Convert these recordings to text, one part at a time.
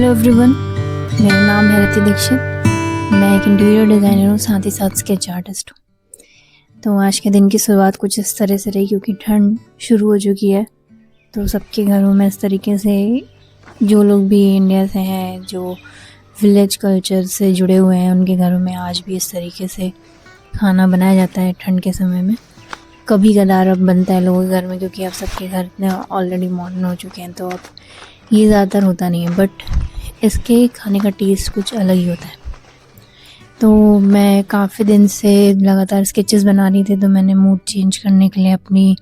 Hello everyone, मेरा नाम है रति दीक्षित। मैं एक इंटीरियर डिज़ाइनर हूँ, साथ ही साथ स्केच आर्टिस्ट हूँ। तो आज के दिन की शुरुआत कुछ इस तरह से रही, क्योंकि ठंड शुरू हो चुकी है। तो सबके घरों में इस तरीके से, जो लोग भी इंडिया से हैं, जो विलेज कल्चर से जुड़े हुए हैं, उनके घरों में आज भी इस तरीके से खाना बनाया जाता है ठंड के समय में। कभी कदार अब बनता है लोगों के घर में, क्योंकि अब सबके घर इतने ऑलरेडी मॉडर्न हो चुके हैं, तो अब ये ज़्यादातर होता नहीं है। बट इसके खाने का टेस्ट कुछ अलग ही होता है। तो मैं काफ़ी दिन से लगातार स्केचेस बना रही थी, तो मैंने मूड चेंज करने के लिए अपनी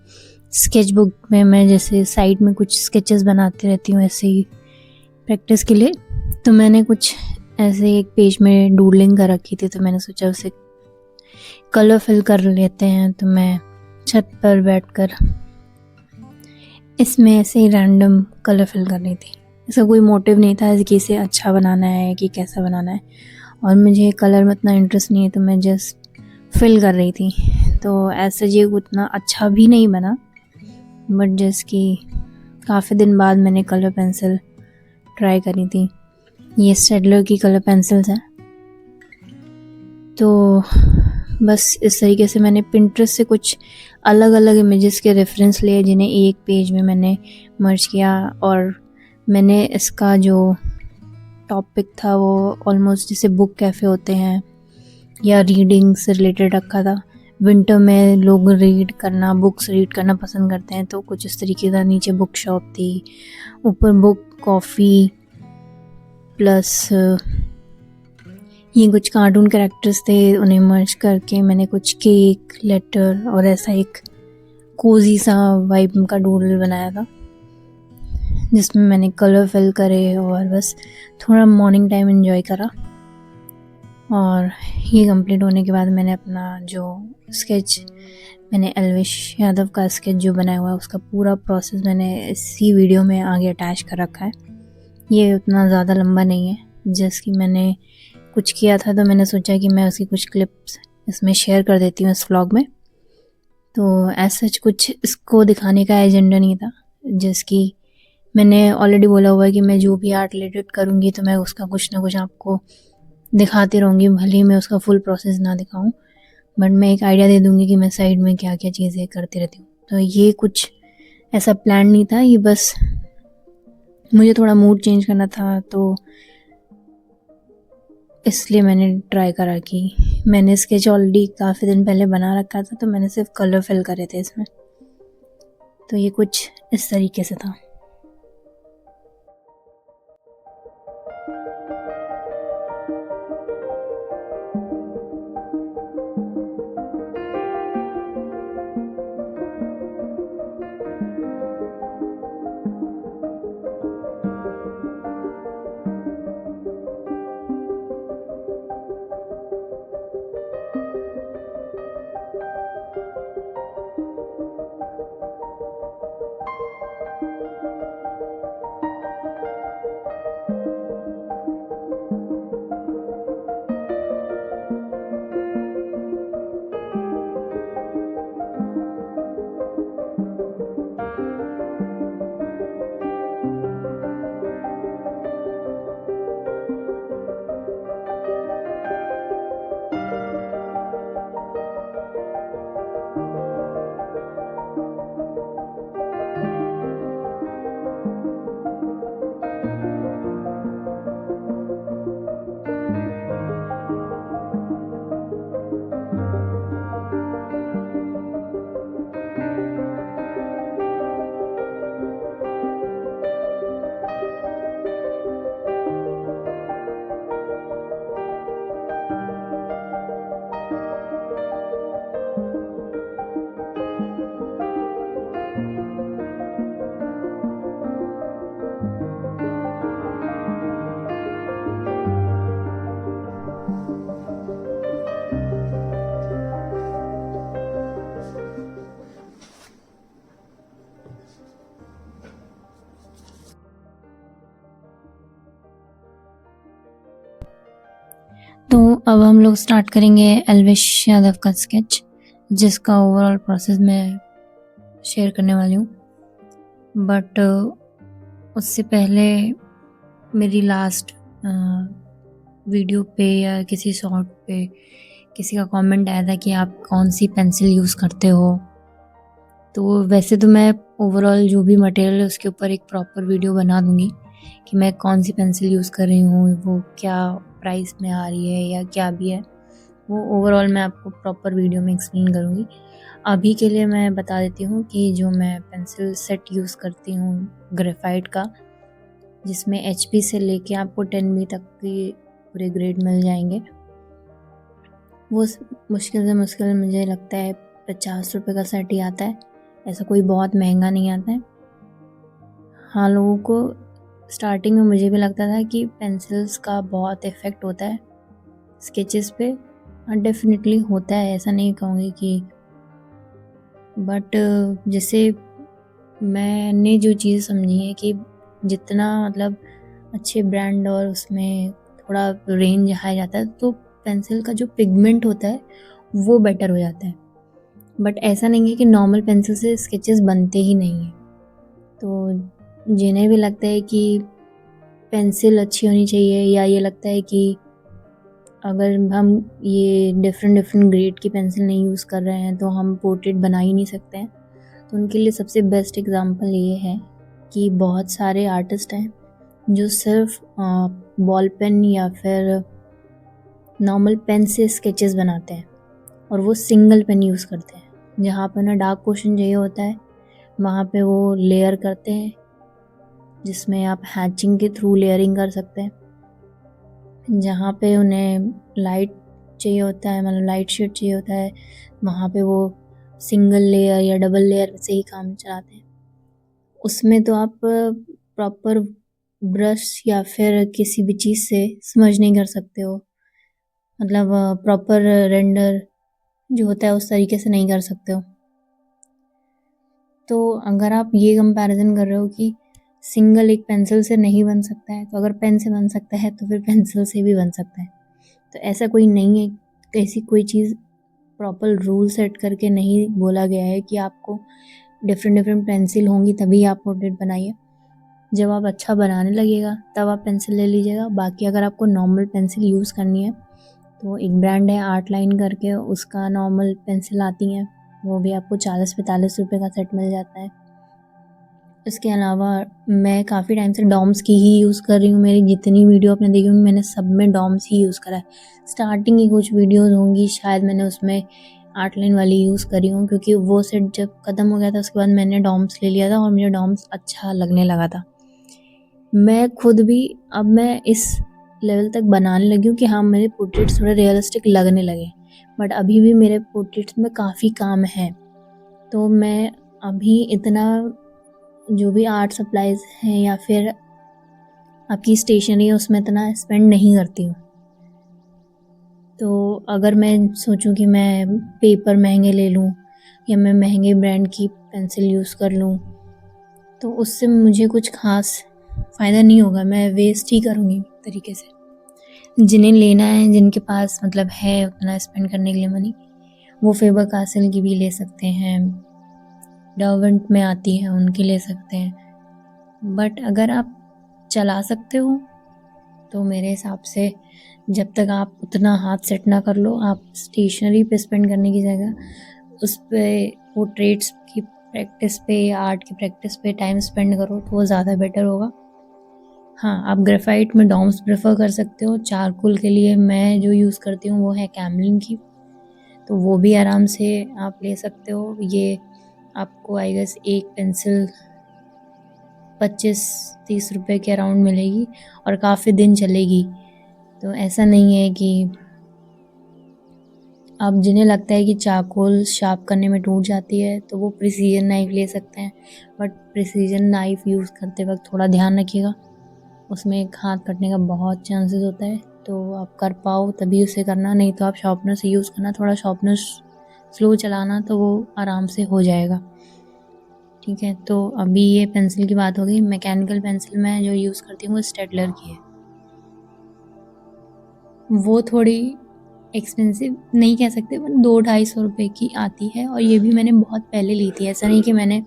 स्केच बुक में, मैं जैसे साइड में कुछ स्केचेस बनाती रहती हूँ ऐसे ही प्रैक्टिस के लिए, तो मैंने कुछ ऐसे एक पेज में डूडलिंग कर रखी थी। तो मैंने सोचा उसे कलर फिल कर लेते हैं। तो मैं छत पर बैठकर इसमें ऐसे ही रैंडम कलर फिल कर रही थी। इसका कोई मोटिव नहीं था कि इसे अच्छा बनाना है कि कैसा बनाना है, और मुझे कलर में इतना इंटरेस्ट नहीं है, तो मैं जस्ट फिल कर रही थी। तो ऐसे ये उतना अच्छा भी नहीं बना, बट जस्ट कि काफ़ी दिन बाद मैंने कलर पेंसिल ट्राई करी थी। ये स्टेडलर की कलर पेंसिल्स हैं। तो बस इस तरीके से मैंने पिंटरेस्ट से कुछ अलग अलग इमेजेस के रेफरेंस लिए, जिन्हें एक पेज में मैंने मर्ज किया, और मैंने इसका जो टॉपिक था वो ऑलमोस्ट जैसे बुक कैफ़े होते हैं या रीडिंग से रिलेटेड रखा था। विंटर में लोग बुक्स रीड करना पसंद करते हैं, तो कुछ इस तरीके का नीचे बुक शॉप थी, ऊपर बुक, कॉफ़ी, प्लस ये कुछ कार्टून कैरेक्टर्स थे, उन्हें मर्ज करके मैंने कुछ केक, लेटर और ऐसा एक कोजी सा वाइब का डूडल बनाया था, जिसमें मैंने कलर फिल करे और बस थोड़ा मॉर्निंग टाइम एंजॉय करा। और ये कंप्लीट होने के बाद मैंने अपना जो स्केच, मैंने एल्विश यादव का स्केच जो बनाया हुआ है, उसका पूरा प्रोसेस मैंने इसी वीडियो में आगे अटैच कर रखा है। ये उतना ज़्यादा लंबा नहीं है, जस्ट कि मैंने कुछ किया था, तो मैंने सोचा कि मैं उसकी कुछ क्लिप्स इसमें शेयर कर देती हूँ इस व्लॉग में। तो ऐसा कुछ इसको दिखाने का एजेंडा नहीं था, जस्ट कि मैंने ऑलरेडी बोला हुआ है कि मैं जो भी आर्ट रिलेटेड करूँगी तो मैं उसका कुछ ना कुछ आपको दिखाती रहूँगी, भले ही मैं उसका फुल प्रोसेस ना दिखाऊँ, बट मैं एक आइडिया दे दूँगी कि मैं साइड में क्या क्या चीज़ें करती रहती हूँ। तो ये कुछ ऐसा प्लान नहीं था, ये बस मुझे थोड़ा मूड चेंज करना था, तो इसलिए मैंने ट्राई करा कि मैंने स्केच ऑलरेडी काफ़ी दिन पहले बना रखा था, तो मैंने सिर्फ कलर फिल करे थे इसमें। तो ये कुछ इस तरीके से था। तो अब हम लोग स्टार्ट करेंगे एल्विश यादव का स्केच, जिसका ओवरऑल प्रोसेस मैं शेयर करने वाली हूँ। बट उससे पहले मेरी लास्ट वीडियो पे या किसी शॉर्ट पे किसी का कमेंट आया था कि आप कौन सी पेंसिल यूज़ करते हो। तो वैसे तो मैं ओवरऑल जो भी मटेरियल है उसके ऊपर एक प्रॉपर वीडियो बना दूँगी कि मैं कौन सी पेंसिल यूज़ कर रही हूँ, वो क्या प्राइस में आ रही है या क्या भी है, वो ओवरऑल मैं आपको प्रॉपर वीडियो में एक्सप्लेन करूँगी। अभी के लिए मैं बता देती हूँ कि जो मैं पेंसिल सेट यूज़ करती हूँ ग्रेफाइट का, जिसमें HP से लेके आपको 10B तक के पूरे ग्रेड मिल जाएंगे, वो मुश्किल से मुश्किल मुझे लगता है 50 रुपये का सेट ही आता है। ऐसा कोई बहुत महंगा नहीं आता है। हाँ, लोगों को स्टार्टिंग में मुझे भी लगता था कि पेंसिल्स का बहुत इफ़ेक्ट होता है स्केचेस पे। हाँ, डेफिनेटली होता है, ऐसा नहीं कहूँगी कि, बट जैसे मैंने जो चीज़ समझी है कि जितना मतलब अच्छे ब्रांड और उसमें थोड़ा रेंज हाई जाता है तो पेंसिल का जो पिगमेंट होता है वो बेटर हो जाता है। बट ऐसा नहीं है कि नॉर्मल पेंसिल से स्केचेस बनते ही नहीं हैं। तो जिन्हें भी लगता है कि पेंसिल अच्छी होनी चाहिए, या ये लगता है कि अगर हम ये डिफरेंट ग्रेड की पेंसिल नहीं यूज़ कर रहे हैं तो हम पोर्ट्रेट बना ही नहीं सकते हैं, तो उनके लिए सबसे बेस्ट एग्जांपल ये है कि बहुत सारे आर्टिस्ट हैं जो सिर्फ बॉल पेन या फिर नॉर्मल पेन से स्केचेस बनाते हैं और वो सिंगल पेन यूज़ करते हैं। जहाँ पर उन्हें डार्क पोर्शन चाहिए होता है वहाँ पे वो लेयर करते हैं, जिसमें आप हैचिंग के थ्रू लेयरिंग कर सकते हैं। जहाँ पे उन्हें लाइट चाहिए होता है, मतलब लाइट शेड चाहिए होता है, वहाँ पे वो सिंगल लेयर या डबल लेयर से ही काम चलाते हैं। उसमें तो आप प्रॉपर ब्रश या फिर किसी भी चीज़ से स्मज नहीं कर सकते हो, मतलब प्रॉपर रेंडर जो होता है उस तरीके से नहीं कर सकते हो। तो अगर आप ये कंपैरिजन कर रहे हो कि सिंगल एक पेंसिल से नहीं बन सकता है, तो अगर पेन से बन सकता है तो फिर पेंसिल से भी बन सकता है। तो ऐसा कोई नहीं है, ऐसी कोई चीज़ प्रॉपर रूल सेट करके नहीं बोला गया है कि आपको डिफरेंट पेंसिल होंगी तभी आप पोर्ट्रेट बनाइए। जब आप अच्छा बनाने लगेगा तब आप पेंसिल ले लीजिएगा। बाकी अगर आपको नॉर्मल पेंसिल यूज़ करनी है तो एक ब्रांड है आर्ट लाइन करके, उसका नॉर्मल पेंसिल आती हैं, वो भी आपको 40-45 रुपये का सेट मिल जाता है। इसके अलावा मैं काफ़ी टाइम से डॉम्स की ही यूज़ कर रही हूँ। मेरी जितनी वीडियो आपने देखी होंगी मैंने सब में डॉम्स ही यूज़ करा है। स्टार्टिंग की कुछ वीडियोस होंगी शायद मैंने उसमें आर्ट लाइन वाली यूज़ करी हूँ, क्योंकि वो सेट जब ख़त्म हो गया था उसके बाद मैंने डॉम्स ले लिया था और मुझे डॉम्स अच्छा लगने लगा था। मैं खुद भी अब मैं इस लेवल तक बनाने लगी हूँ कि हाँ, मेरे पोर्ट्रेट्स थोड़े रियलिस्टिक लगने लगे, बट अभी भी मेरे पोर्ट्रेट्स में काफ़ी काम है। तो मैं अभी इतना जो भी आर्ट सप्लाइज़ हैं या फिर आपकी स्टेशनरी है उसमें इतना स्पेंड नहीं करती हूँ। तो अगर मैं सोचूं कि मैं पेपर महंगे ले लूँ या मैं महंगे ब्रांड की पेंसिल यूज़ कर लूँ तो उससे मुझे कुछ ख़ास फ़ायदा नहीं होगा, मैं वेस्ट ही करूँगी तरीके से। जिन्हें लेना है, जिनके पास मतलब है उतना स्पेंड करने के लिए मनी, वो फेबर कासल की भी ले सकते हैं, डर्वेंट में आती है उनकी ले सकते हैं। बट अगर आप चला सकते हो तो मेरे हिसाब से जब तक आप उतना हाथ सेट ना कर लो, आप स्टेशनरी पे स्पेंड करने की जगह उस पर पोर्ट्रेट्स की प्रैक्टिस पे या आर्ट की प्रैक्टिस पे टाइम स्पेंड करो तो वो ज़्यादा बेटर होगा। हाँ, आप ग्रेफाइट में डॉम्स प्रेफर कर सकते हो। चारकोल के लिए मैं जो यूज़ करती हूँ वो है कैमलिन की, तो वो भी आराम से आप ले सकते हो। ये आपको आई गेस एक पेंसिल 25-30 रुपए के अराउंड मिलेगी और काफ़ी दिन चलेगी। तो ऐसा नहीं है कि अब जिन्हें लगता है कि चारकोल शार्प करने में टूट जाती है तो वो प्रिसीजन नाइफ़ ले सकते हैं, बट प्रिसीजन नाइफ़ यूज़ करते वक्त थोड़ा ध्यान रखिएगा, उसमें एक हाथ कटने का बहुत चांसेस होता है। तो आप कर पाओ तभी उसे करना, नहीं तो आप शार्पनर से यूज़ करना, थोड़ा शार्पनर स्लो चलाना तो वो आराम से हो जाएगा। ठीक है, तो अभी ये पेंसिल की बात हो गई। मैकेनिकल पेंसिल मैं जो यूज़ करती हूँ वो स्टेडलर की है। वो थोड़ी एक्सपेंसिव नहीं कह सकते, पर 200-250 रुपये की आती है और ये भी मैंने बहुत पहले ली थी। ऐसा नहीं कि मैंने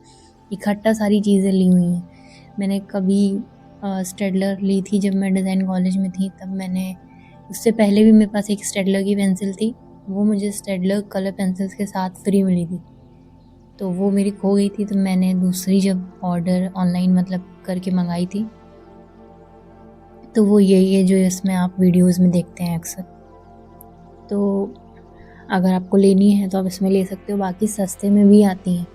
इकट्ठा सारी चीज़ें ली हुई हैं। मैंने कभी स्टेडलर ली थी जब मैं डिज़ाइन कॉलेज में थी, तब मैंने, उससे पहले भी मेरे पास एक स्टेडलर की पेंसिल थी, वो मुझे स्टेडलर कलर पेंसिल्स के साथ फ्री मिली थी, तो वो मेरी खो गई थी। तो मैंने दूसरी जब ऑर्डर ऑनलाइन मतलब करके मंगाई थी, तो वो यही है जो इसमें आप वीडियोस में देखते हैं अक्सर। तो अगर आपको लेनी है तो आप इसमें ले सकते हो, बाकी सस्ते में भी आती हैं,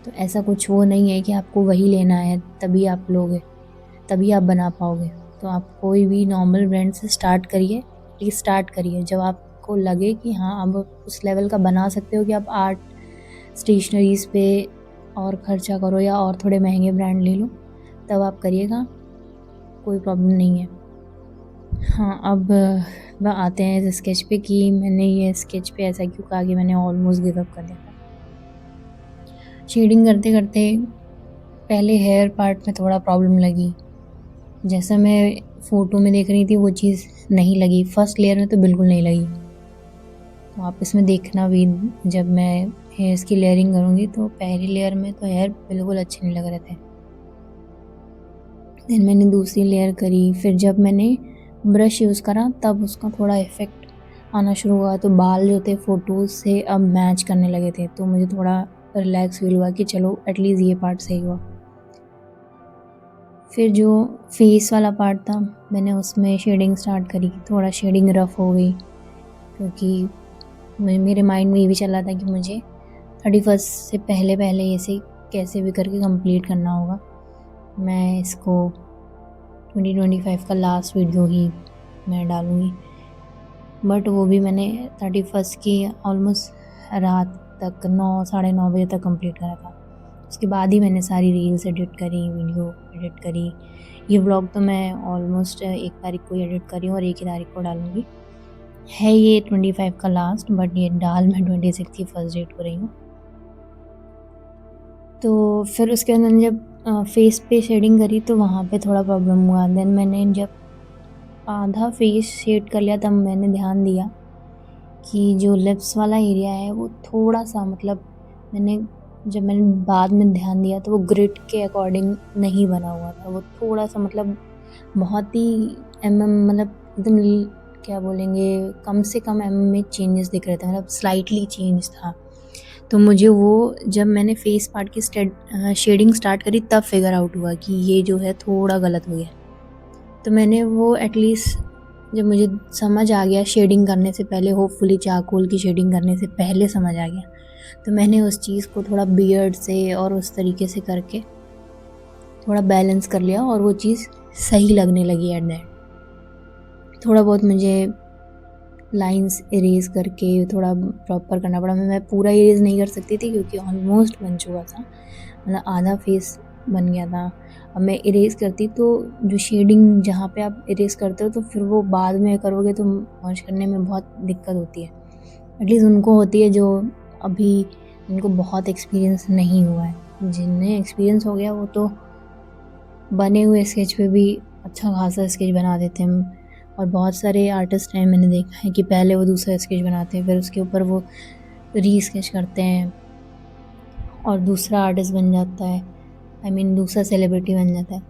तो ऐसा कुछ वो नहीं है कि आपको वही लेना है तभी आप लोगे, तभी आप बना पाओगे। तो आप कोई भी नॉर्मल ब्रांड से स्टार्ट करिए जब आपको लगे कि हाँ अब उस लेवल का बना सकते हो कि आप आर्ट स्टेशनरीज़ पे और ख़र्चा करो या और थोड़े महंगे ब्रांड ले लो, तब आप करिएगा, कोई प्रॉब्लम नहीं है। हाँ, अब वह आते हैं इस स्केच पे कि मैंने ये स्केच पे ऐसा क्यों कहा कि मैंने ऑलमोस्ट गिव अप कर दिया था। शेडिंग करते करते पहले हेयर पार्ट में थोड़ा प्रॉब्लम लगी, जैसा मैं फ़ोटो में देख रही थी वो चीज़ नहीं लगी, फर्स्ट लेयर में तो बिल्कुल नहीं लगी। तो आप इसमें देखना भी, जब मैं हेयर्स की लेयरिंग करूँगी तो पहली लेयर में तो हेयर बिल्कुल अच्छे नहीं लग रहे थे। देन मैंने दूसरी लेयर करी, फिर जब मैंने ब्रश यूज़ करा तब उसका थोड़ा इफ़ेक्ट आना शुरू हुआ, तो बाल जो थे फ़ोटोज़ से अब मैच करने लगे थे, तो मुझे थोड़ा रिलैक्स फील हुआ कि चलो एटलीस्ट ये पार्ट सही हुआ। फिर जो फेस वाला पार्ट था मैंने उसमें शेडिंग स्टार्ट करी, थोड़ा शेडिंग रफ़ हो गई, क्योंकि मेरे माइंड में ये भी चल रहा था कि मुझे 31 से पहले इसे कैसे भी करके कंप्लीट करना होगा। मैं इसको 2025 का लास्ट वीडियो ही मैं डालूँगी, बट वो भी मैंने 31 की ऑलमोस्ट रात तक 9 साढ़े 9 बजे तक कंप्लीट करा था। उसके बाद ही मैंने सारी रील्स एडिट करी, वीडियो एडिट करी। ये व्लॉग तो मैं ऑलमोस्ट 1 तारीख को एडिट करी हूँ और 1 ही तारीख को डालूँगी। है ये 25 का लास्ट, बट ये डाल मैं 26 की फर्स्ट डेट को रही हूँ। तो फिर उसके बाद मैंने जब फेस पे शेडिंग करी तो वहाँ पे थोड़ा प्रॉब्लम हुआ। देन मैंने जब आधा फेस शेड कर लिया तब मैंने ध्यान दिया कि जो लिप्स वाला एरिया है वो थोड़ा सा, मतलब जब मैंने बाद में ध्यान दिया तो वो ग्रिड के अकॉर्डिंग नहीं बना हुआ था, वो थोड़ा सा मतलब बहुत ही मतलब एकदम क्या बोलेंगे, कम से कम में चेंजेस दिख रहे थे, मतलब स्लाइटली चेंज था। तो मुझे वो जब मैंने फेस पार्ट की शेडिंग स्टार्ट करी तब फिगर आउट हुआ कि ये जो है थोड़ा गलत हो गया। तो मैंने वो एटलीस्ट जब मुझे समझ आ गया शेडिंग करने से पहले, होपफुली चारकोल की शेडिंग करने से पहले समझ आ गया, तो मैंने उस चीज़ को थोड़ा बियर्ड से और उस तरीके से करके थोड़ा बैलेंस कर लिया और वो चीज़ सही लगने लगी एट द एंड। थोड़ा बहुत मुझे लाइंस इरेज करके थोड़ा प्रॉपर करना पड़ा। मैं पूरा इरेज नहीं कर सकती थी क्योंकि ऑलमोस्ट बन चुका था, मतलब आधा फेस बन गया था। अब मैं इरेज करती तो जो शेडिंग जहाँ पे आप इरेज करते हो तो फिर वो बाद में करोगे तो मर्ज करने में बहुत दिक्कत होती है, एटलीस्ट उनको होती है जो अभी जिनको बहुत एक्सपीरियंस नहीं हुआ है। जिन्हें एक्सपीरियंस हो गया वो तो बने हुए स्केच पे भी अच्छा खासा स्केच बना देते हैं, और बहुत सारे आर्टिस्ट हैं मैंने देखा है कि पहले वो दूसरा स्केच बनाते हैं, फिर उसके ऊपर वो री स्केच करते हैं और दूसरा आर्टिस्ट बन जाता है, दूसरा सेलिब्रिटी बन जाता है,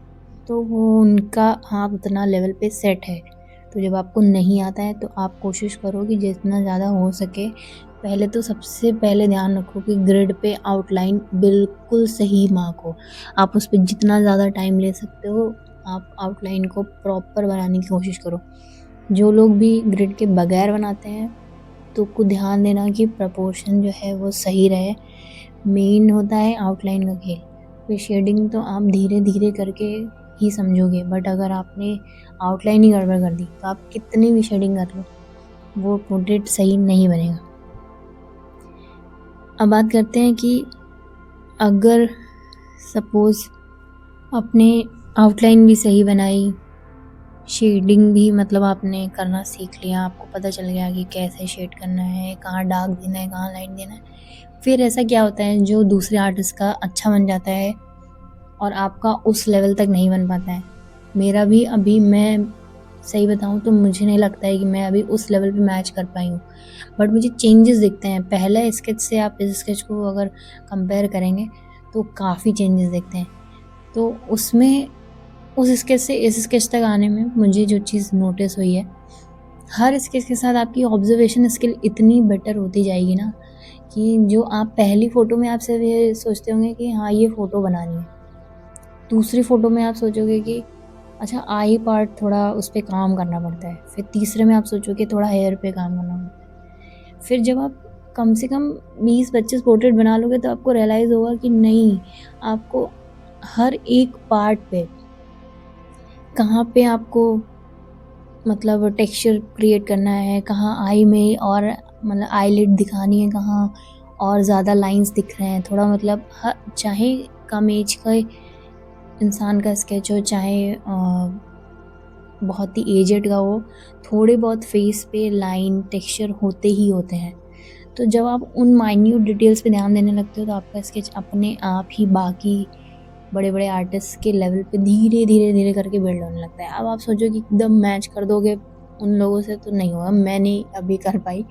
तो वो उनका हाथ उतना लेवल पे सेट है। तो जब आपको नहीं आता है तो आप कोशिश करो कि जितना ज़्यादा हो सके, पहले तो सबसे पहले ध्यान रखो कि ग्रिड पे आउटलाइन बिल्कुल सही मार्क हो। आप उस पर जितना ज़्यादा टाइम ले सकते हो आप आउटलाइन को प्रॉपर बनाने की कोशिश करो। जो लोग भी ग्रिड के बगैर बनाते हैं तो को ध्यान देना कि प्रपोर्शन जो है वो सही रहे। मेन होता है आउटलाइन का खेल। फिर शेडिंग तो आप धीरे धीरे करके ही समझोगे, बट अगर आपने आउटलाइन ही गड़बड़ कर दी तो आप कितनी भी शेडिंग कर लो वो पोर्ट्रेट सही नहीं बनेगा। अब बात करते हैं कि अगर सपोज़ आपने आउटलाइन भी सही बनाई, शेडिंग भी मतलब आपने करना सीख लिया, आपको पता चल गया कि कैसे शेड करना है, कहाँ डार्क देना है, कहाँ लाइट देना है, फिर ऐसा क्या होता है जो दूसरे आर्टिस्ट का अच्छा बन जाता है और आपका उस लेवल तक नहीं बन पाता है। मेरा भी अभी, मैं सही बताऊँ तो मुझे नहीं लगता है कि मैं अभी उस लेवल पे मैच कर पाई हूँ, बट मुझे चेंजेस दिखते हैं। पहले स्केच से आप इस स्केच को अगर कंपेयर करेंगे तो काफ़ी चेंजेस दिखते हैं। तो उसमें उस स्केच से इस स्केच तक आने में मुझे जो चीज़ नोटिस हुई है, हर स्केच के साथ आपकी ऑब्जर्वेशन स्किल इतनी बेटर होती जाएगी ना कि जो आप पहली फ़ोटो में आप सिर्फ ये सोचते होंगे कि हाँ ये फ़ोटो बनानी है, दूसरी फ़ोटो में आप सोचोगे कि अच्छा आई पार्ट थोड़ा उस पे काम करना पड़ता है, फिर तीसरे में आप सोचोगे थोड़ा हेयर पे काम करना पड़ता है। फिर जब आप कम से कम 20-25 पोर्ट्रेट बना लोगे तो आपको रियलाइज़ होगा कि नहीं, आपको हर एक पार्ट पे कहाँ पे आपको मतलब टेक्सचर क्रिएट करना है, कहाँ आई में और मतलब आईलिड दिखानी है, कहाँ और ज़्यादा लाइंस दिख रहे हैं, थोड़ा मतलब चाहे कम एज का इंसान का स्केच हो, चाहे बहुत ही एजेड का हो, थोड़े बहुत फेस पे लाइन टेक्सचर होते ही होते हैं। तो जब आप उन माइन्यूट डिटेल्स पे ध्यान देने लगते हो तो आपका स्केच अपने आप ही बाकी बड़े बड़े आर्टिस्ट के लेवल पे धीरे धीरे धीरे करके बिल्ड होने लगता है। अब आप सोचो कि एकदम मैच कर दोगे उन लोगों से, तो नहीं होगा, मैं नहीं अभी कर पाई।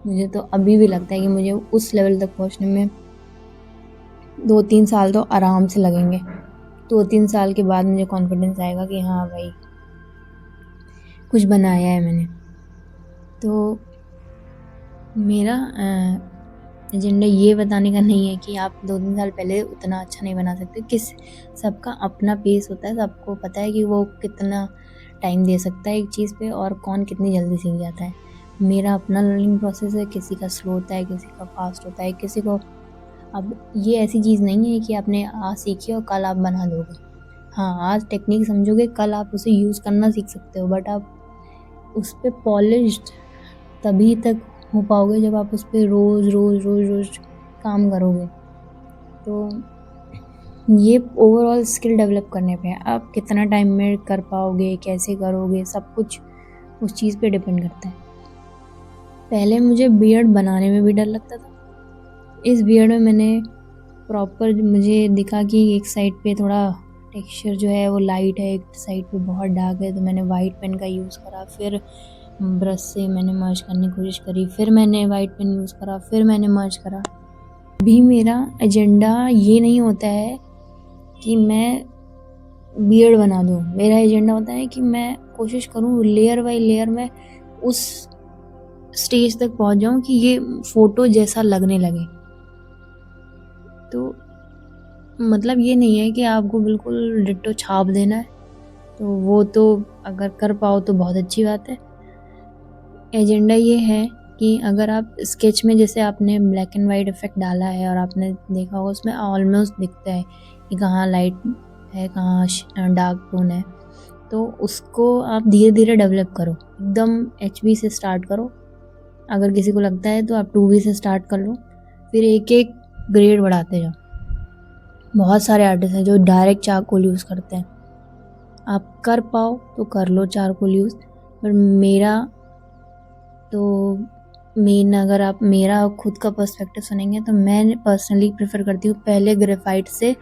मुझे तो अभी भी लगता है कि मुझे उस लेवल तक पहुंचने में 2-3 साल तो आराम से लगेंगे। 2-3 साल के बाद मुझे कॉन्फिडेंस आएगा कि हाँ भाई कुछ बनाया है मैंने। तो मेरा एजेंडा ये बताने का नहीं है कि आप 2-3 साल पहले उतना अच्छा नहीं बना सकते। सबका अपना पेस होता है, सबको पता है कि वो कितना टाइम दे सकता है एक चीज़ पे और कौन कितनी जल्दी सीख जाता है। मेरा अपना लर्निंग प्रोसेस है, किसी का स्लो होता है, किसी का फास्ट होता है, किसी को अब ये ऐसी चीज़ नहीं है कि आपने आज सीखी और कल आप बना दोगे। हाँ, आज टेक्निक समझोगे, कल आप उसे यूज़ करना सीख सकते हो, बट आप उस पे पॉलिश्ड तभी तक हो पाओगे जब आप उस पे रोज़ रोज़ रोज़ रोज़ काम करोगे। तो ये ओवरऑल स्किल डेवलप करने पे है, आप कितना टाइम में कर पाओगे, कैसे करोगे, सब कुछ उस चीज़ पे डिपेंड करता है। पहले मुझे बियर्ड बनाने में भी डर लगता था। इस बियर्ड में मैंने प्रॉपर मुझे दिखा कि एक साइड पे थोड़ा टेक्सचर जो है वो लाइट है, एक साइड पे बहुत डार्क है, तो मैंने वाइट पेन का यूज़ करा, फिर ब्रश से मैंने मर्ज करने की कोशिश करी, फिर मैंने वाइट पेन यूज़ करा, फिर मैंने मर्ज करा। भी मेरा एजेंडा ये नहीं होता है कि मैं बियर्ड बना दूँ, मेरा एजेंडा होता है कि मैं कोशिश करूँ लेयर बाय लेयर में उस स्टेज तक पहुँच जाऊँ कि ये फ़ोटो जैसा लगने लगे। तो मतलब ये नहीं है कि आपको बिल्कुल डिट्टो छाप देना है, तो वो तो अगर कर पाओ तो बहुत अच्छी बात है। एजेंडा ये है कि अगर आप स्केच में जैसे आपने ब्लैक एंड वाइट इफ़ेक्ट डाला है और आपने देखा होगा उसमें ऑलमोस्ट दिखता है कि कहाँ लाइट है, कहाँ डार्क टोन है, तो उसको आप धीरे धीरे डेवलप करो, एकदम HB से स्टार्ट करो। अगर किसी को लगता है तो आप 2B से स्टार्ट कर लो, फिर एक एक ग्रेड बढ़ाते जाओ। बहुत सारे आर्टिस्ट हैं जो डायरेक्ट चारकोल यूज़ करते हैं, आप कर पाओ तो कर लो चारकोल यूज़, पर मेरा तो मेन अगर आप मेरा खुद का पर्सपेक्टिव सुनेंगे तो मैं पर्सनली प्रेफर करती हूँ पहले ग्रेफाइट से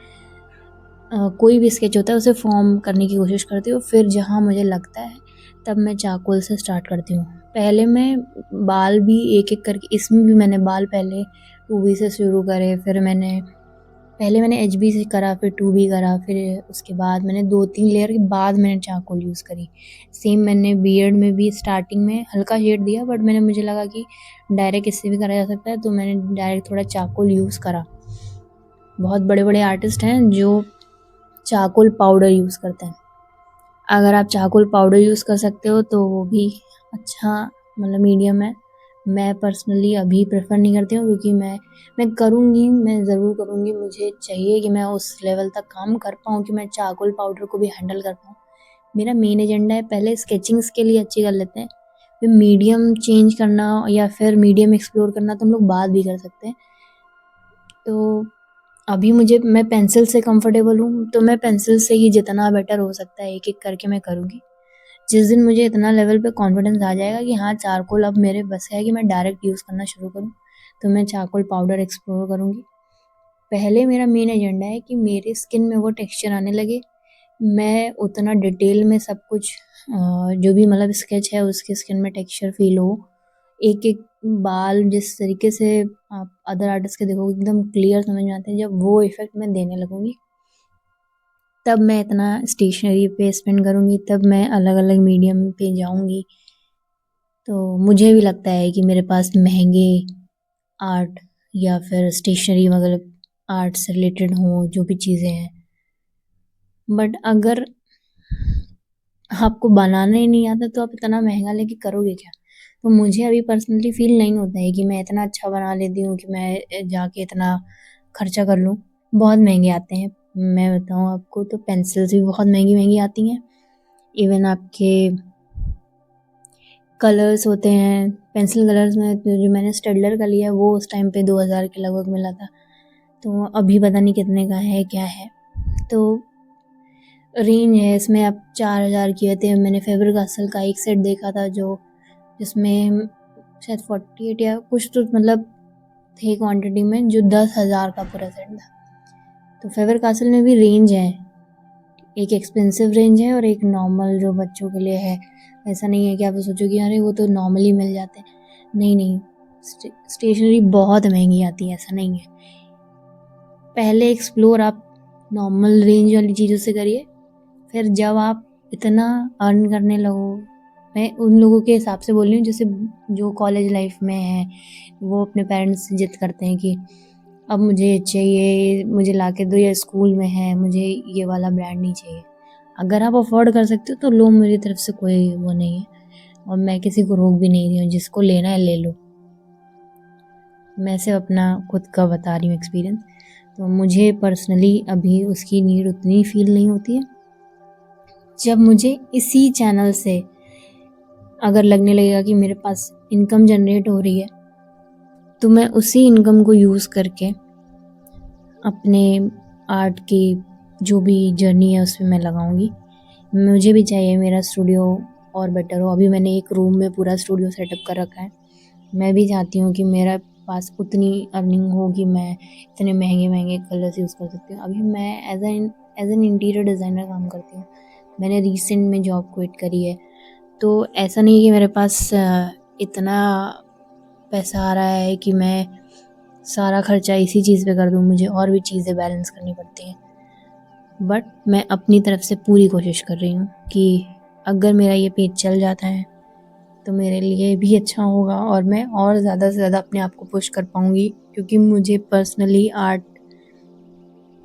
कोई भी स्केच होता है उसे फॉर्म करने की कोशिश करती हूँ, फिर जहाँ मुझे लगता है तब मैं चारकोल से स्टार्ट करती हूँ। पहले मैं बाल भी एक एक करके, इसमें भी मैंने बाल पहले 2B से शुरू करे, फिर पहले मैंने HB से करा, फिर 2B करा, फिर उसके बाद मैंने 2-3 लेयर के बाद मैंने चारकोल यूज़ करी। सेम मैंने बियर्ड में भी स्टार्टिंग में हल्का शेड दिया, बट मुझे लगा कि डायरेक्ट इससे भी करा जा सकता है, तो मैंने डायरेक्ट थोड़ा चारकोल यूज़ करा। बहुत बड़े बड़े आर्टिस्ट हैं जो चारकोल पाउडर यूज़ करते हैं। अगर आप चारकोल पाउडर यूज़ कर सकते हो तो वो भी अच्छा मतलब मीडियम है। मैं पर्सनली अभी प्रेफर नहीं करती हूँ क्योंकि मैं करूँगी, मैं ज़रूर करूँगी, मुझे चाहिए कि मैं उस लेवल तक काम कर पाऊँ कि मैं चारकोल पाउडर को भी हैंडल कर पाऊँ। मेरा मेन एजेंडा है पहले स्केचिंग के लिए अच्छी कर लेते हैं, फिर मीडियम चेंज करना या फिर मीडियम एक्सप्लोर करना तो हम लोग बाद भी कर सकते हैं। तो अभी मैं पेंसिल से कंफर्टेबल हूँ, तो मैं पेंसिल से ही जितना बेटर हो सकता है एक-एक करके मैं करूँगी। जिस दिन मुझे इतना लेवल पे कॉन्फिडेंस आ जाएगा कि हाँ, चारकोल अब मेरे बस है कि मैं डायरेक्ट यूज़ करना शुरू करूँ, तो मैं चारकोल पाउडर एक्सप्लोर करूँगी। पहले मेरा मेन एजेंडा है कि मेरे स्किन में वो टेक्सचर आने लगे, मैं उतना डिटेल में सब कुछ जो भी मतलब स्केच है उसके स्किन में टेक्सचर फ़ील हो। एक-एक बाल जिस तरीके से आप अदर आर्टिस्ट के देखोगे एकदम क्लियर समझ में आते हैं, जब वो इफ़ेक्ट मैं देने लगूँगी, तब मैं इतना स्टेशनरी पे स्पेंड करूँगी, तब मैं अलग अलग मीडियम पे जाऊँगी। तो मुझे भी लगता है कि मेरे पास महंगे आर्ट या फिर स्टेशनरी मतलब आर्ट से रिलेटेड हो जो भी चीज़ें हैं, बट अगर आपको बनाना ही नहीं आता तो आप इतना महंगा लेके करोगे क्या? तो मुझे अभी पर्सनली फ़ील नहीं होता है कि मैं इतना अच्छा बना लेती हूँ कि मैं जाके इतना खर्चा कर लूँ। बहुत महंगे आते हैं, मैं बताऊँ आपको तो पेंसिल्स भी बहुत महंगी आती हैं। इवन आपके कलर्स होते हैं, पेंसिल कलर्स में तो जो मैंने स्टेडलर का लिया वो उस टाइम पे 2000 के लगभग मिला था, तो अभी पता नहीं कितने का है क्या है। तो रेंज है इसमें, आप 4000 की होते हैं। मैंने फेबर कासल का एक सेट देखा था जिसमें शायद 48 या कुछ तो मतलब थे क्वांटिटी में, जो 10,000 का पूरा सेट था। तो फेबर कासल में भी रेंज है, एक एक्सपेंसिव रेंज है और एक नॉर्मल जो बच्चों के लिए है। ऐसा नहीं है कि आप सोचो कि अरे वो तो नॉर्मली मिल जाते हैं, नहीं, स्टेशनरी बहुत महंगी आती है, ऐसा नहीं है। पहले एक्सप्लोर आप नॉर्मल रेंज वाली चीज़ों से करिए, फिर जब आप इतना अर्न करने लगो, मैं उन लोगों के हिसाब से बोल रही हूँ जैसे जो कॉलेज लाइफ में है, वो अपने पेरेंट्स से जिद करते हैं कि अब मुझे चाहिए, मुझे ला के दो, या स्कूल में है मुझे ये वाला ब्रांड नहीं चाहिए। अगर आप अफोर्ड कर सकते हो तो लो, मेरी तरफ से कोई वो नहीं है और मैं किसी को रोक भी नहीं रही हूँ, जिसको लेना है ले लो। मैं सिर्फ अपना खुद का बता रही हूँ एक्सपीरियंस। तो मुझे पर्सनली अभी उसकी नीड उतनी फील नहीं होती है। जब मुझे इसी चैनल से अगर लगने लगेगा कि मेरे पास इनकम जनरेट हो रही है, तो मैं उसी इनकम को यूज़ करके अपने आर्ट की जो भी जर्नी है उसमें मैं लगाऊंगी। मुझे भी चाहिए मेरा स्टूडियो और बेटर हो। अभी मैंने एक रूम में पूरा स्टूडियो सेटअप कर रखा है। मैं भी चाहती हूँ कि मेरा पास उतनी अर्निंग हो कि मैं इतने महंगे कलर्स यूज़ कर सकती हूँ। अभी मैं एज एन इंटीरियर डिज़ाइनर काम करती हूँ। मैंने रिसेंट में जॉब क्विट करी है, तो ऐसा नहीं है कि मेरे पास इतना पैसा आ रहा है कि मैं सारा खर्चा इसी चीज़ पे कर दूँ। मुझे और भी चीज़ें बैलेंस करनी पड़ती हैं, बट मैं अपनी तरफ से पूरी कोशिश कर रही हूँ कि अगर मेरा ये पेज चल जाता है तो मेरे लिए भी अच्छा होगा और मैं और ज़्यादा से ज़्यादा अपने आप को पुश कर पाऊँगी, क्योंकि मुझे पर्सनली आर्ट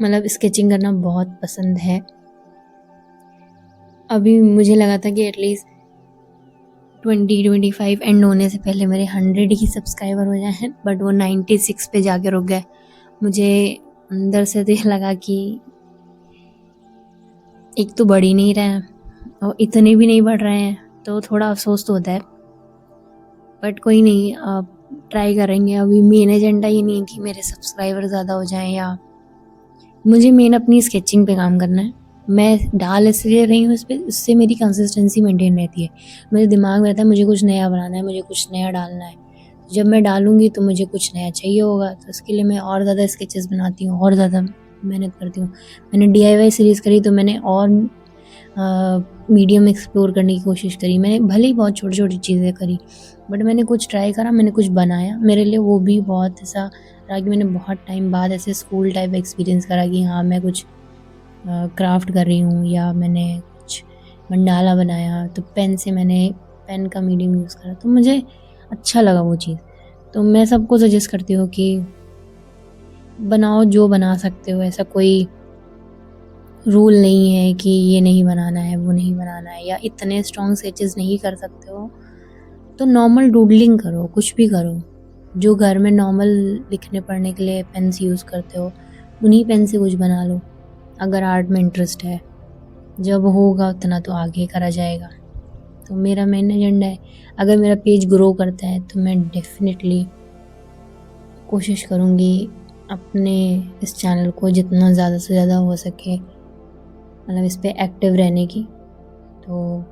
मतलब स्केचिंग करना बहुत पसंद है। अभी मुझे लगा था कि एटलीस्ट 2025 एंड होने से पहले मेरे 100 ही सब्सक्राइबर हो जाए, बट वो 96 पे जाके रुक गए। मुझे अंदर से तो ये लगा कि एक तो बढ़ ही नहीं रहे हैं और इतने भी नहीं बढ़ रहे हैं, तो थोड़ा अफसोस तो होता है, बट कोई नहीं, अब ट्राई करेंगे। अभी मेन एजेंडा ये नहीं है कि मेरे सब्सक्राइबर ज़्यादा हो जाएं, या मुझे मेन अपनी स्केचिंग पे काम करना है। मैं डाल इसलिए रही हूँ इस पर, इससे मेरी कंसिस्टेंसी मेंटेन रहती है। मेरे दिमाग में रहता है मुझे कुछ नया बनाना है, मुझे कुछ नया डालना है। जब मैं डालूँगी तो मुझे कुछ नया चाहिए होगा, तो इसके लिए मैं और ज़्यादा स्केचेस बनाती हूँ और ज़्यादा मेहनत करती हूँ। मैंने DIY सीरीज़ करी तो मैंने और मीडियम एक्सप्लोर करने की कोशिश करी। मैंने भले ही बहुत छोटी छोटी चीज़ें करी, बट मैंने कुछ ट्राई करा, मैंने कुछ बनाया। मेरे लिए वो भी बहुत ऐसा रहा कि मैंने बहुत टाइम बाद ऐसे स्कूल टाइप एक्सपीरियंस करा कि हाँ मैं कुछ क्राफ्ट कर रही हूँ, या मैंने कुछ मंडाला बनाया, तो पेन से मैंने पेन का मीडियम यूज़ करा, तो मुझे अच्छा लगा वो चीज़। तो मैं सबको सजेस्ट करती हूँ कि बनाओ जो बना सकते हो। ऐसा कोई रूल नहीं है कि ये नहीं बनाना है, वो नहीं बनाना है, या इतने स्ट्रॉन्ग स्केचेस नहीं कर सकते हो तो नॉर्मल डूडलिंग करो, कुछ भी करो। जो घर में नॉर्मल लिखने पढ़ने के लिए पेन्स यूज़ करते हो, उन्हीं पेन से कुछ बना लो अगर आर्ट में इंटरेस्ट है। जब होगा उतना तो आगे करा जाएगा। तो मेरा मेन एजेंडा है, अगर मेरा पेज ग्रो करता है तो मैं डेफिनेटली कोशिश करूँगी अपने इस चैनल को जितना ज़्यादा से ज़्यादा हो सके मतलब इस पे एक्टिव रहने की। तो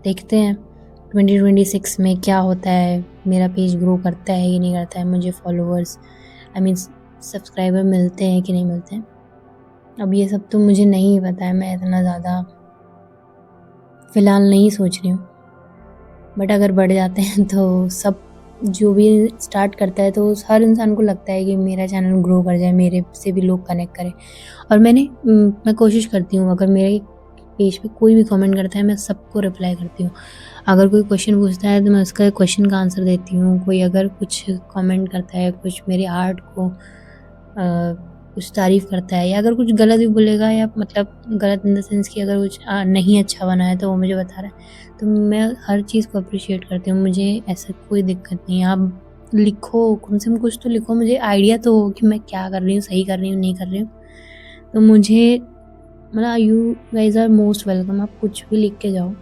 देखते हैं 2026 में क्या होता है, मेरा पेज ग्रो करता है कि नहीं करता है, मुझे फॉलोअर्स सब्सक्राइबर मिलते हैं कि नहीं मिलते हैं। अब ये सब तो मुझे नहीं पता है, मैं इतना ज़्यादा फ़िलहाल नहीं सोच रही हूँ, बट अगर बढ़ जाते हैं तो सब जो भी स्टार्ट करता है तो हर इंसान को लगता है कि मेरा चैनल ग्रो कर जाए, मेरे से भी लोग कनेक्ट करें। और मैं कोशिश करती हूँ, अगर मेरे पेज पे कोई भी कमेंट करता है मैं सबको रिप्लाई करती हूँ। अगर कोई क्वेश्चन पूछता है तो मैं उसका क्वेश्चन का आंसर देती हूँ। कोई अगर कुछ कमेंट करता है, कुछ मेरे आर्ट को कुछ तारीफ़ करता है, या अगर कुछ गलत भी बोलेगा, या मतलब गलत इन द सेंस कि अगर कुछ नहीं अच्छा बना है तो वो मुझे बता रहा है, तो मैं हर चीज़ को अप्रिशिएट करती हूँ। मुझे ऐसा कोई दिक्कत नहीं है। आप लिखो, कम से कम कुछ तो लिखो, मुझे आइडिया तो हो कि मैं क्या कर रही हूँ, सही कर रही हूँ, नहीं कर रही हूँ। तो मुझे मतलब you guys are most welcome, आप कुछ भी लिख के जाओ।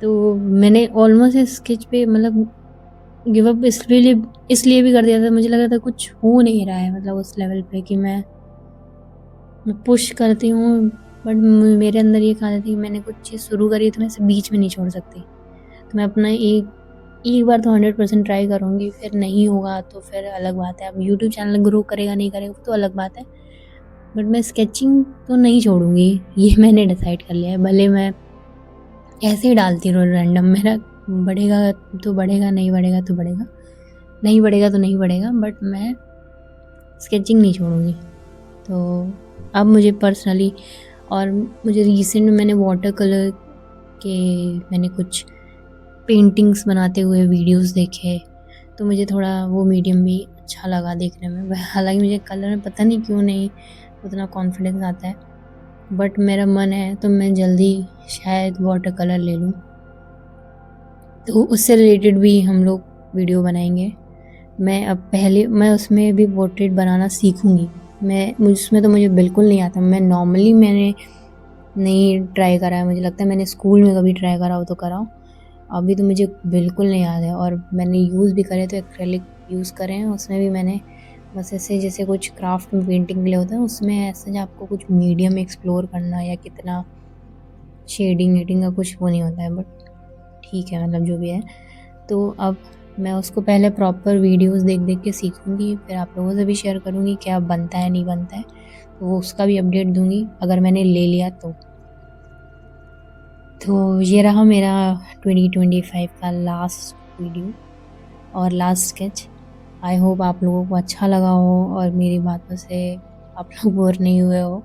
तो मैंने ऑलमोस्ट इस स्केच पे मतलब गिव अप इसलिए भी कर दिया था, मुझे लगा था कुछ हो नहीं रहा है, मतलब उस लेवल पे कि मैं पुश करती हूँ, बट मेरे अंदर ये कहा था कि मैंने कुछ चीज़ शुरू करी तो मैं इसे बीच में नहीं छोड़ सकती। तो मैं अपना एक बार तो 100% ट्राई करूँगी, फिर नहीं होगा तो फिर अलग बात है। अब यूट्यूब चैनल ग्रो करेगा नहीं करेगा तो अलग बात है, बट मैं स्केचिंग तो नहीं छोड़ूँगी, ये मैंने डिसाइड कर लिया है। भले मैं ऐसे ही डालती रहूँ रैंडम, मेरा बढ़ेगा तो बढ़ेगा, नहीं बढ़ेगा तो बढ़ेगा, नहीं बढ़ेगा तो नहीं बढ़ेगा, बट मैं स्केचिंग नहीं छोड़ूँगी। तो अब मुझे पर्सनली, और मुझे रिसेंट में मैंने वाटर कलर के मैंने कुछ पेंटिंग्स बनाते हुए वीडियोस देखे, तो मुझे थोड़ा वो मीडियम भी अच्छा लगा देखने में। हालांकि मुझे कलर में पता नहीं क्यों नहीं उतना कॉन्फिडेंस आता है, बट मेरा मन है तो मैं जल्दी शायद वाटर कलर ले लूँ, तो उससे रिलेटेड भी हम लोग वीडियो बनाएंगे। मैं उसमें भी पोर्ट्रेट बनाना सीखूँगी। उसमें तो मुझे बिल्कुल नहीं आता। मैंने नहीं ट्राई करा है, मुझे लगता है मैंने स्कूल में कभी ट्राई करा हो तो करा हो, अभी तो मुझे बिल्कुल नहीं याद है। और मैंने यूज़ भी करे तो एक्रेलिक यूज़ करे हैं, उसमें भी मैंने बस ऐसे जैसे कुछ क्राफ्ट में पेंटिंग के लिए होता है, उसमें ऐसे जो आपको कुछ मीडियम एक्सप्लोर करना या कितना शेडिंग वेडिंग का कुछ वो नहीं होता है, बट ठीक है मतलब जो भी है। तो अब मैं उसको पहले प्रॉपर वीडियोस देख देख के सीखूँगी, फिर आप लोगों से भी शेयर करूँगी क्या बनता है नहीं बनता है, तो वो उसका भी अपडेट दूँगी अगर मैंने ले लिया तो। तो ये रहा मेरा 2025 का लास्ट वीडियो और लास्ट स्केच। आई होप आप लोगों को अच्छा लगा हो और मेरी बातों से आप लोग बोर नहीं हुए हो।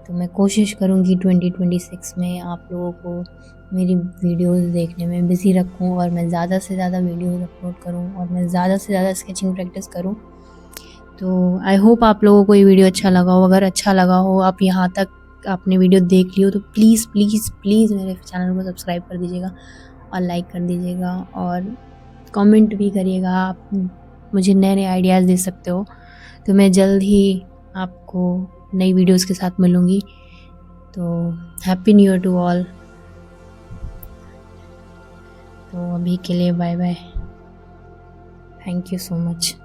तो मैं कोशिश करूँगी 2026 में आप लोगों को मेरी वीडियोस देखने में बिज़ी रखूँ, और मैं ज़्यादा से ज़्यादा वीडियोस अपलोड करूँ, और मैं ज़्यादा से ज़्यादा स्केचिंग प्रैक्टिस करूँ। तो आई होप आप लोगों को ये वीडियो अच्छा लगा हो। अगर अच्छा लगा हो, आप यहाँ तक आपने वीडियो देख ली हो, तो प्लीज़ प्लीज़ प्लीज़ मेरे चैनल को सब्सक्राइब कर दीजिएगा और लाइक कर दीजिएगा, और कमेंट भी करिएगा। आप मुझे नए नए आइडियाज़ दे सकते हो। तो मैं जल्द ही आपको नई वीडियोस के साथ मिलूँगी। तो happy new year to all. तो अभी के लिए bye bye, thank you so much.